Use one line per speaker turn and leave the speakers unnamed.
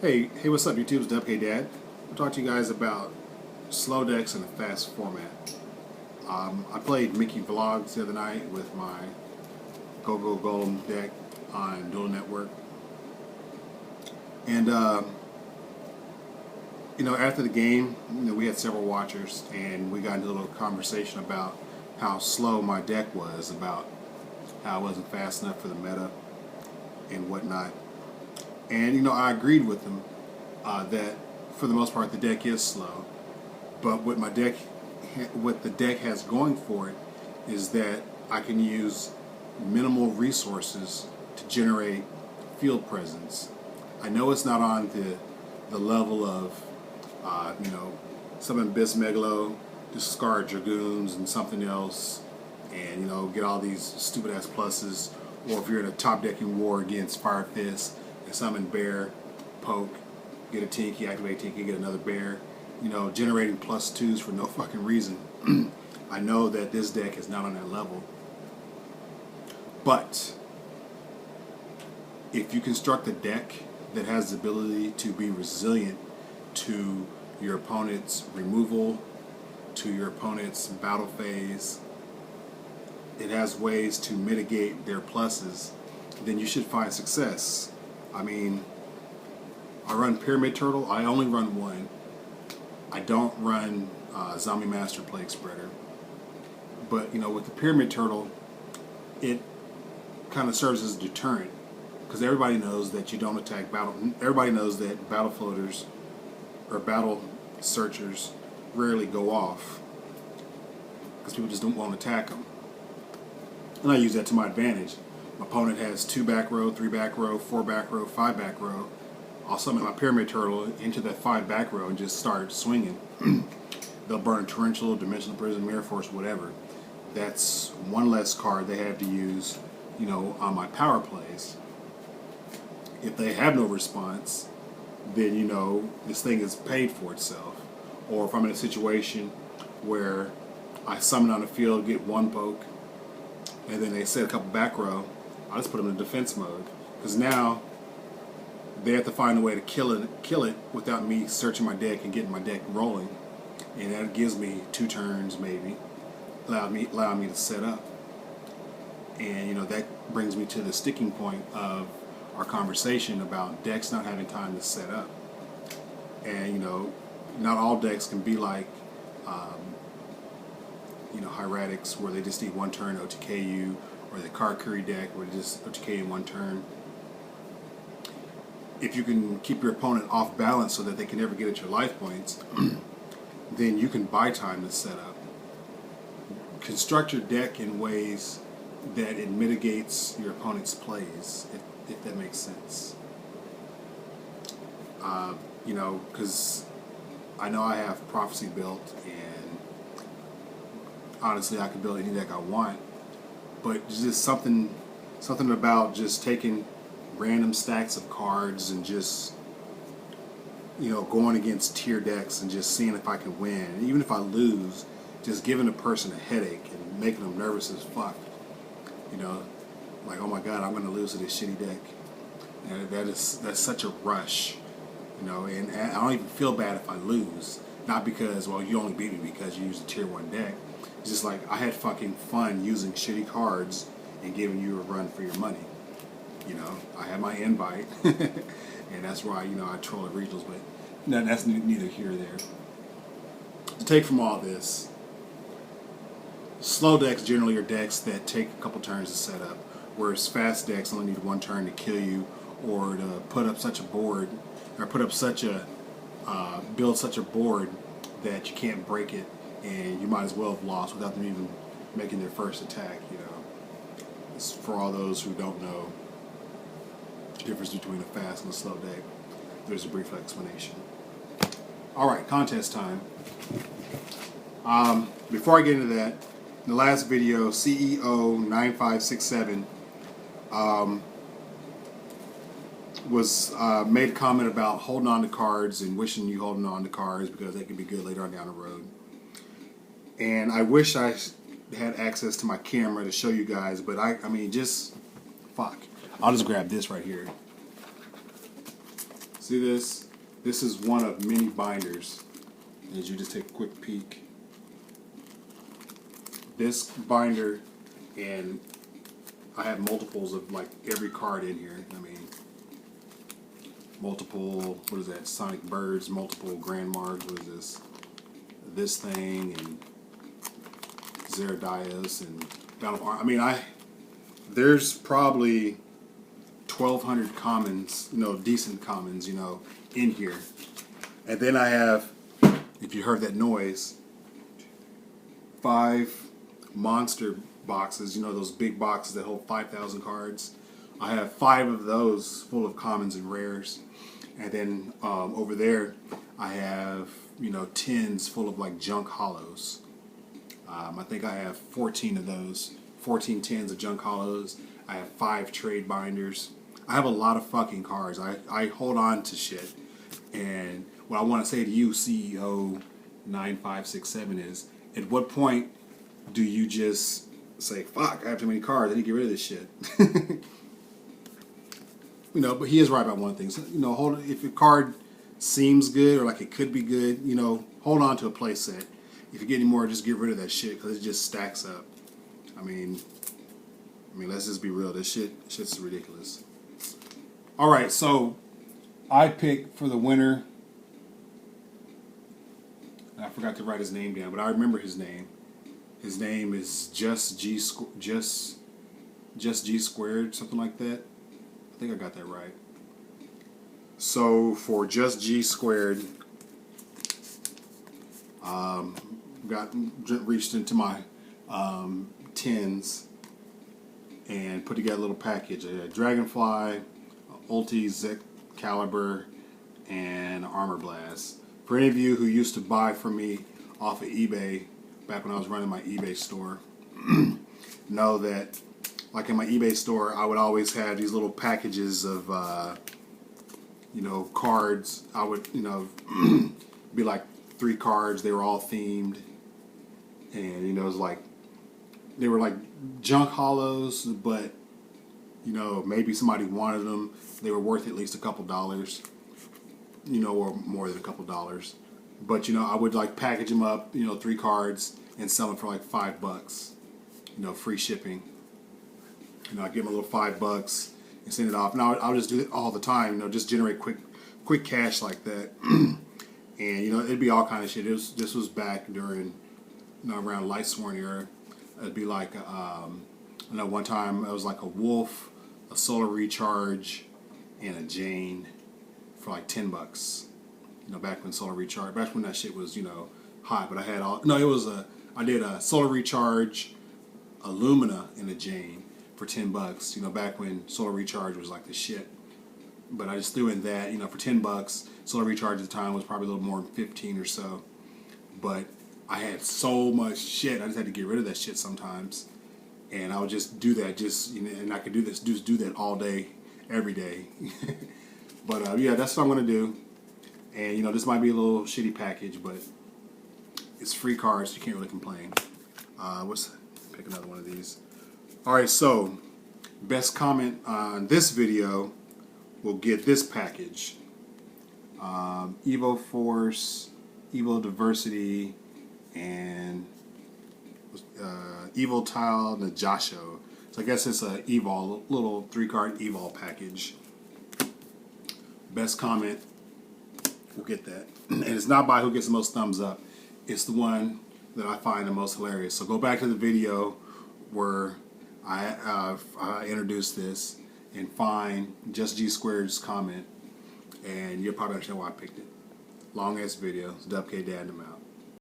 Hey, what's up, YouTube? It's WK Dad. I'll talk to you guys about slow decks in a fast format. I played Mickey Vlogs the other night with my Go-Go Golem deck on Dual Network. And, after the game, we had several watchers, and we got into a little conversation about how slow my deck was, about how it wasn't fast enough for the meta and whatnot. And, I agreed with them that for the most part the deck is slow. But what the deck has going for it is that I can use minimal resources to generate field presence. I know it's not on the level of, summon Abyss Megalo, discard Dragoons and something else, and get all these stupid ass pluses. Or if you're in a top decking war against Fire Fist, and summon Bear, poke, get a Tinky, activate Tinky, get another Bear. Generating +2s for no fucking reason. I know that this deck is not on that level. But if you construct a deck that has the ability to be resilient to your opponent's removal, to your opponent's battle phase, it has ways to mitigate their pluses, then you should find success. I mean, I run Pyramid Turtle. I only run one. I don't run Zombie Master Plague Spreader. But, with the Pyramid Turtle, it kind of serves as a deterrent. Because everybody knows that you don't attack battle. Everybody knows that battle floaters or battle searchers rarely go off. Because people just don't want to attack them. And I use that to my advantage. My opponent has 2 back row, 3 back row, 4 back row, 5 back row. I'll summon my Pyramid Turtle into that 5 back row and just start swinging. They'll burn Torrential, Dimensional Prison, Mirror Force, whatever. That's one less card they have to use, on my power plays. If they have no response, then, this thing is paid for itself. Or if I'm in a situation where I summon on the field, get 1 poke, and then they set a couple back row, I'll just put them in defense mode. Because now they have to find a way to kill it without me searching my deck and getting my deck rolling. And that gives me 2 turns maybe, allow me to set up. And that brings me to the sticking point of our conversation about decks not having time to set up. And not all decks can be like Hieratics, where they just need 1 turn OTK you, or the Karakuri deck where they just OTK in 1 turn. If you can keep your opponent off balance so that they can never get at your life points, then you can buy time to set up. Construct your deck in ways that it mitigates your opponent's plays, if that makes sense. Because I know I have Prophecy built, and honestly I can build any deck I want, but just something about just taking random stacks of cards and just going against tier decks and just seeing if I can win. And even if I lose, just giving a person a headache and making them nervous as fuck. Like, oh my god, I'm going to lose to this shitty deck. And that's such a rush. And I don't even feel bad if I lose. Not because, well, you only beat me because you used a tier 1 deck. It's just like, I had fucking fun using shitty cards and giving you a run for your money. I had my invite, and that's why, I troll at regionals, but that's neither here nor there. To take from all this, slow decks generally are decks that take a couple turns to set up, whereas fast decks only need 1 turn to kill you, or to put up such a board, or build such a board that you can't break it, and you might as well have lost without them even making their first attack. It's for all those who don't know the difference between a fast and a slow deck. There's a brief explanation. Alright, contest time. Before I get into that, in the last video, CEO9567 made a comment about holding on to cards and wishing you holding on to cards because they can be good later on down the road. And I wish I had access to my camera to show you guys, but I mean, just fuck. I'll just grab this right here. See this? This is one of many binders. As you just take a quick peek. This binder, and I have multiples of like every card in here. I mean, multiple, what is that? Sonic Birds, multiple Grand Margs, what is this? This thing, and Zeradias, and I mean, there's probably 1,200 commons, decent commons, in here. And then I have, if you heard that noise, 5 monster boxes, those big boxes that hold 5,000 cards. I have 5 of those full of commons and rares. And then over there, I have, 10s full of like junk hollows. I think I have 14 of those, 14 tins of junk hollows. I have 5 trade binders. I have a lot of fucking cards. I hold on to shit. And what I want to say to you, CEO 9567, is, at what point do you just say, fuck, I have too many cards, I need to get rid of this shit? But he is right about one thing. So, if your card seems good or like it could be good, hold on to a play set. If you get any more, just get rid of that shit because it just stacks up. I mean, let's just be real. This shit's ridiculous. All right, so I picked for the winner. I forgot to write his name down, but I remember his name. His name is just G squared, something like that. I think I got that right. So for Just G Squared, reached into my tins and put together a little package: a Dragonfly, Ulti, Zek Caliber, and Armor Blast. For any of you who used to buy from me off of eBay back when I was running my eBay store, know that, like in my eBay store, I would always have these little packages of, cards. I would, be like 3 cards. They were all themed, and it was like they were like junk hollows, but maybe somebody wanted them. They were worth at least a couple dollars, or more than a couple dollars. But I would like package them up, 3 cards, and sell them for like $5, free shipping. I give them a little $5 and send it off. Now I'll just do it all the time. Just generate quick cash like that. And it'd be all kind of shit. This was back during around Light Sworn era. It'd be like I know one time it was like a wolf, a solar recharge, and a Jane for like $10. Back when solar recharge, back when that shit was hot. But I had I did a solar recharge, a Lumina, and a Jane for $10. Back when solar recharge was like the shit. But I just threw in that, for $10. Solar recharge at the time was probably a little more than 15 or so. But I had so much shit, I just had to get rid of that shit sometimes. And I would just do that, and I could do that all day, every day. But yeah, that's what I'm gonna do. And this might be a little shitty package, but it's free cards, so you can't really complain. Pick another one of these. All right, so best comment on this video will get this package: Evo Force, Evo Diversity, and Evo Tile Najasho. So I guess it's a little 3-card Evol package. Best comment will get that. And it's not by who gets the most thumbs up. It's the one that I find the most hilarious. So go back to the video where I introduced this and find Just G Squared's comment, and you'll probably understand why I picked it. Long ass video. It's Dub K Dad, and I'm out.